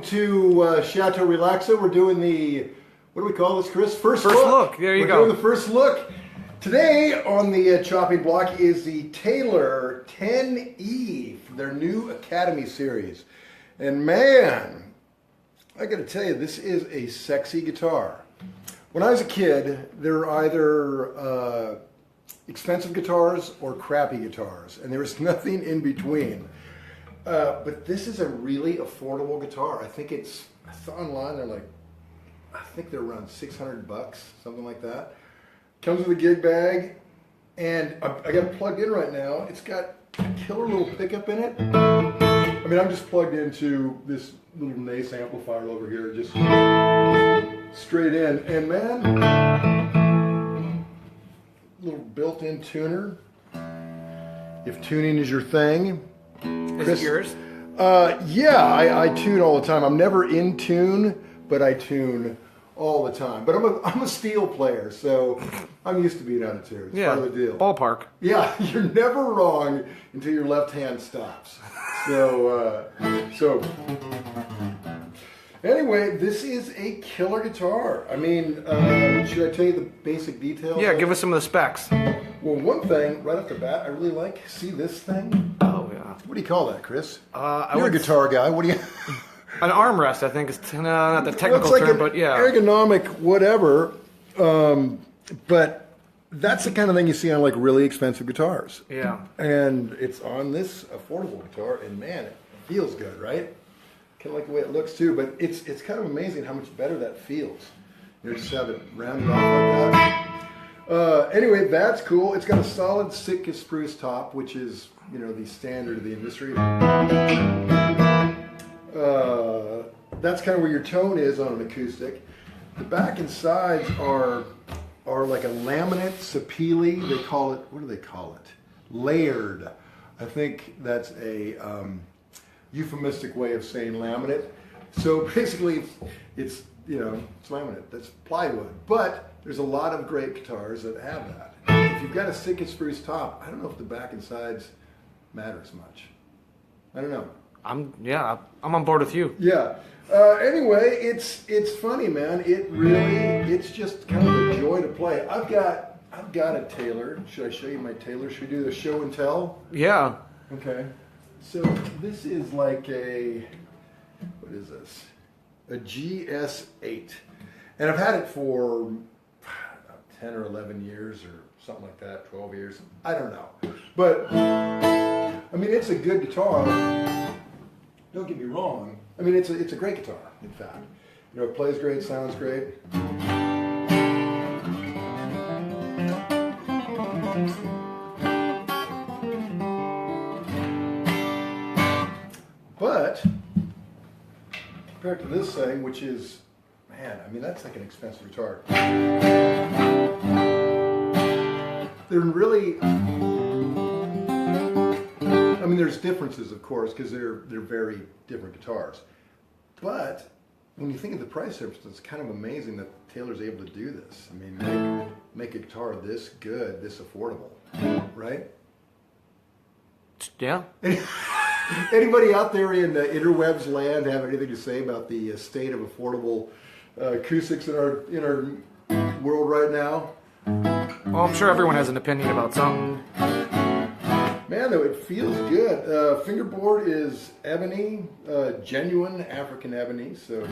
welcome to Chateau Relaxo. We're doing the, what do we call this, Chris? First look. There you go. We're doing the first look. Today on the chopping block is the Taylor 10E, their new Academy series. And man, I gotta tell you, this is a sexy guitar. When I was a kid, there were either expensive guitars or crappy guitars, and there was nothing in between. But this is a really affordable guitar. I think I saw online, I think they're around $600, something like that. Comes with a gig bag, and I got it plugged in right now. It's got a killer little pickup in it. I mean, I'm just plugged into this little Nace amplifier over here, just straight in. And man, little built-in tuner, if tuning is your thing. Is it yours? Yeah, I tune all the time. I'm never in tune, but I tune all the time. But I'm a steel player, so I'm used to being out of tune. It's part of the deal. Ballpark. Yeah, you're never wrong until your left hand stops. So anyway, this is a killer guitar. I mean, should I tell you the basic details? Yeah, give us some of the specs. Well, one thing right off the bat, I really like. See this thing? Oh yeah. What do you call that, Chris? You're a guitar guy. What do you? An armrest, I think, is not the technical like term, but yeah. Ergonomic, whatever. But that's the kind of thing you see on like really expensive guitars. Yeah. And it's on this affordable guitar, and man, it feels good, right? Kind of like the way it looks too. But it's kind of amazing how much better that feels. You know, just have it rounded off like that. Anyway, that's cool. It's got a solid Sitka spruce top, which is, you know, the standard of the industry. That's kind of where your tone is on an acoustic. The back and sides are like a laminate sapele. They call it, what do they call it? Layered. I think that's a euphemistic way of saying laminate. So basically, it's, you know, it's laminate. That's plywood. But there's a lot of great guitars that have that. If you've got a Sitka spruce top, I don't know if the back and sides matter as much. I don't know. I'm on board with you. Yeah. Anyway, it's funny, man. It's just kind of a joy to play. I've got a Taylor. Should I show you my Taylor? Should we do the show and tell? Yeah. Okay. So this is like what is this? A GS8. And I've had it for about 10 or 11 years or something like that, 12 years. I don't know. But, I mean, it's a good guitar. Don't get me wrong. I mean, it's a great guitar, in fact. You know, it plays great, sounds great. But compared to this thing, which is, man, I mean, that's like an expensive guitar. They're really, I mean, there's differences, of course, because they're very different guitars. But when you think of the price difference, it's kind of amazing that Taylor's able to do this. I mean, make a guitar this good, this affordable, right? Yeah. Anybody out there in interwebs land have anything to say about the state of affordable acoustics in our world right now? Well, I'm sure everyone has an opinion about something. Man, though, it feels good. Fingerboard is ebony, genuine African ebony. So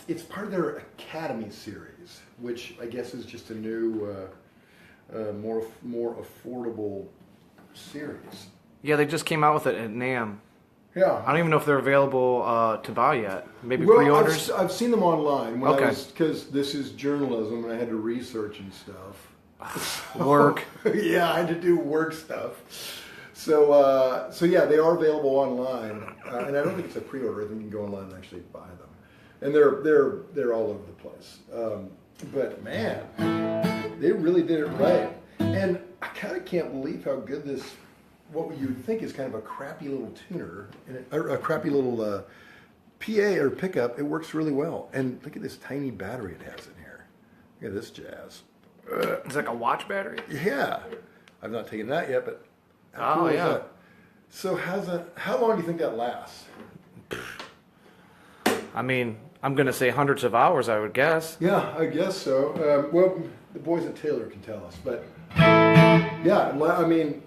it's part of their Academy series, which I guess is just a new, more affordable series. Yeah, they just came out with it at NAMM. Yeah. I don't even know if they're available to buy yet. Maybe Well, pre-orders? I've seen them online. Okay. Because this is journalism and I had to research and stuff. Work. Yeah, I had to do work stuff. So yeah, they are available online. And I don't think it's a pre-order. I think you can go online and actually buy them. And they're all over the place. But man, they really did it right. And I kind of can't believe how good this, what you would think is kind of a crappy little tuner, or a crappy little PA or pickup, it works really well. And look at this tiny battery it has in here. Look at this jazz. It's like a watch battery? Yeah. I've not taken that yet, but how Oh, cool is yeah. that? So how long do you think that lasts? I mean, I'm gonna say hundreds of hours, I would guess. Yeah, I guess so. Well, the boys at Taylor can tell us, but yeah, I mean,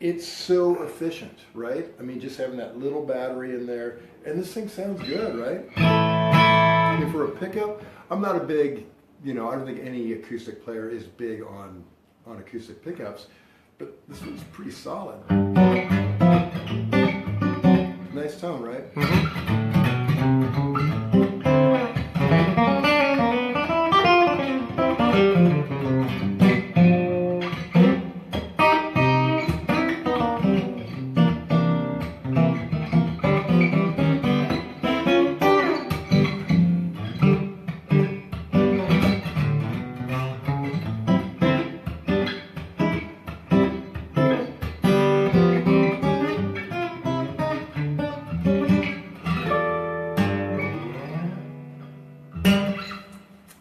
it's so efficient, right? I mean, just having that little battery in there, and this thing sounds good, right? I mean, for a pickup, I'm not a big, I don't think any acoustic player is big on acoustic pickups, but this one's pretty solid. Nice tone, right? Mm-hmm.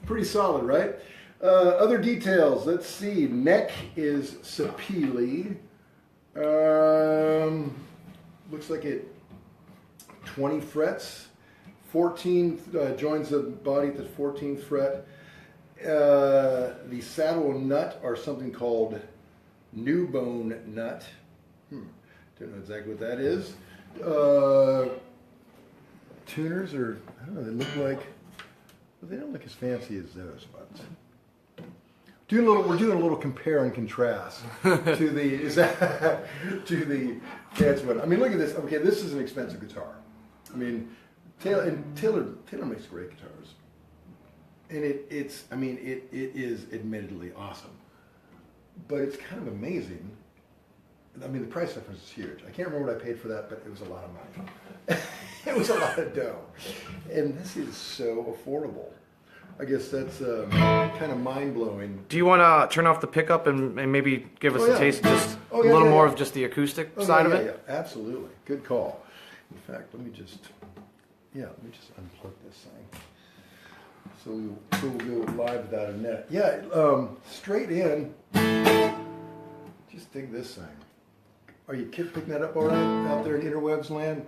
Pretty solid, right? Other details, let's see. Neck is Sapele. Looks like it 20 frets. 14 joins the body at the 14th fret. The saddle nut are something called new bone nut. Don't know exactly what that is. Tuners are, I don't know, they look like, well, they don't look as fancy as those ones. We're doing a little compare and contrast to the fancy one. I mean, look at this. Okay, this is an expensive guitar. I mean, Taylor makes great guitars, and it is admittedly awesome, but it's kind of amazing. I mean, the price difference is huge. I can't remember what I paid for that, but it was a lot of money. It was a lot of dough, and this is so affordable. I guess that's kind of mind-blowing. Do you want to turn off the pickup and maybe give us a taste, just a little more of just the acoustic side of it? Yeah, absolutely. Good call. In fact, let me just unplug this thing. So we'll go live without a net. Yeah, straight in. Just dig this thing. Are you picking that up all right out there in interwebs land?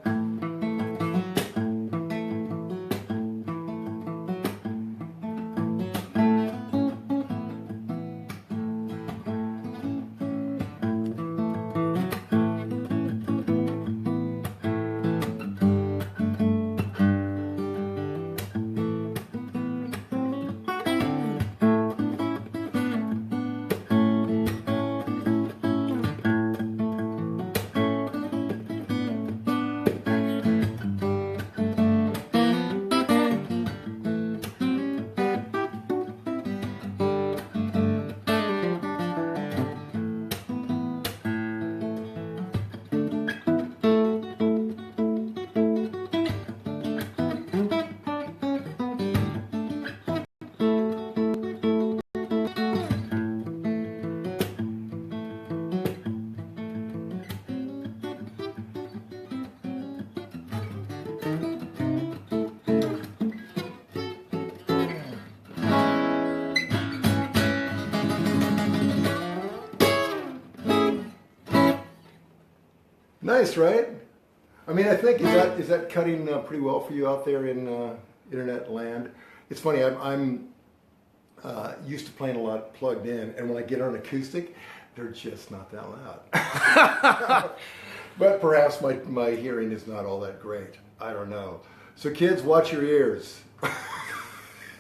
Nice, right? I mean, I think is that cutting pretty well for you out there in internet land? It's funny. I'm used to playing a lot plugged in, and when I get on acoustic, they're just not that loud. But perhaps my hearing is not all that great. I don't know. So kids, watch your ears.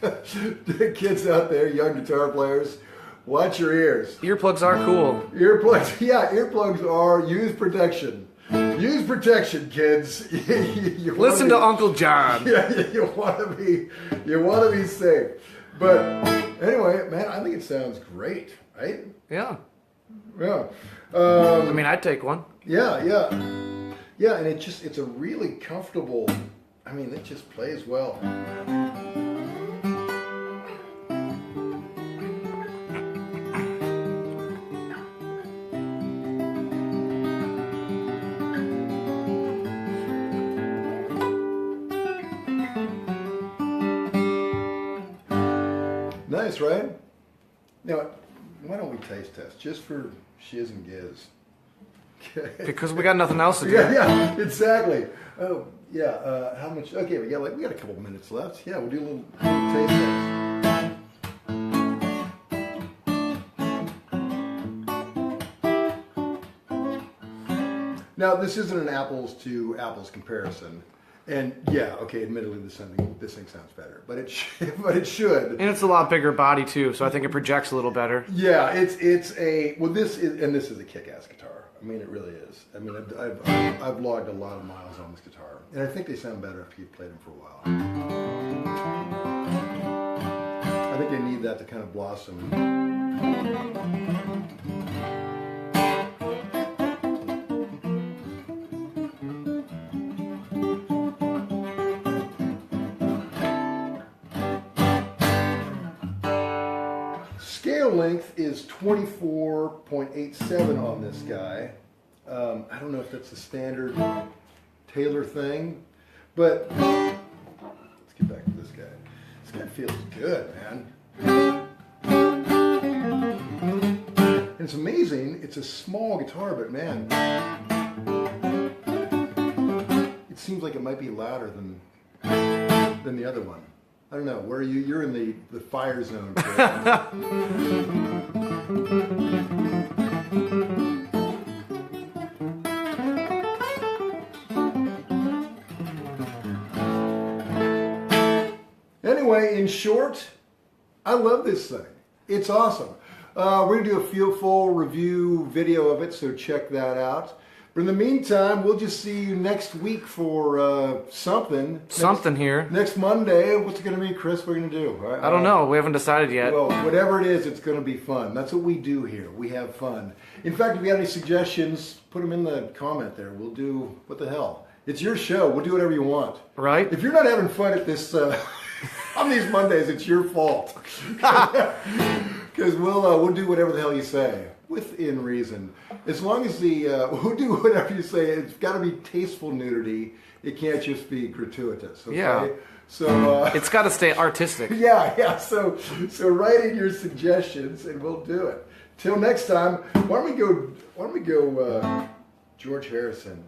Kids out there, young guitar players, watch your ears. Earplugs are cool. Earplugs, yeah, earplugs are, use protection. Use protection, kids. Listen to Uncle John. Yeah, you want to be safe. But anyway, man, I think it sounds great, right? Yeah. Yeah. I mean, I'd take one. Yeah, and it's a really comfortable. I mean, it just plays well. Nice, right? Now, why don't we taste test just for shiz and giz? Because we got nothing else to do. Yeah, exactly. Oh, Yeah, how much? Okay, we got a couple minutes left. Yeah, we'll do a little taste test. Now, this isn't an apples to apples comparison. And yeah, okay, admittedly this thing sounds better, but it should. And it's a lot bigger body too, so I think it projects a little better. Yeah, this is a kick-ass guitar. I mean, it really is. I mean, I've logged a lot of miles on this guitar, and I think they sound better after you've played them for a while. I think they need that to kind of blossom. Scale length is 24.87 on this guy. I don't know if that's a standard Taylor thing, but let's get back to this guy. This guy feels good, man. And it's amazing. It's a small guitar, but man, it seems like it might be louder than the other one. I don't know. Where are you? You're in the fire zone. Anyway, in short, I love this thing. It's awesome. We're going to do a full review video of it, so check that out. But in the meantime, we'll just see you next week for something. Here. Next Monday. What's it going to be, Chris? What are we going to do? I don't know. We haven't decided yet. Well, whatever it is, it's going to be fun. That's what we do here. We have fun. In fact, if you have any suggestions, put them in the comment there. We'll do, what the hell? It's your show. We'll do whatever you want. Right? If you're not having fun at this, on these Mondays, it's your fault. Because we'll do whatever the hell you say. Within reason. As long as we'll do whatever you say. It's got to be tasteful nudity. It can't just be gratuitous. Okay? Yeah. So it's got to stay artistic. Yeah. So write in your suggestions and we'll do it. Till next time. Why don't we go George Harrison.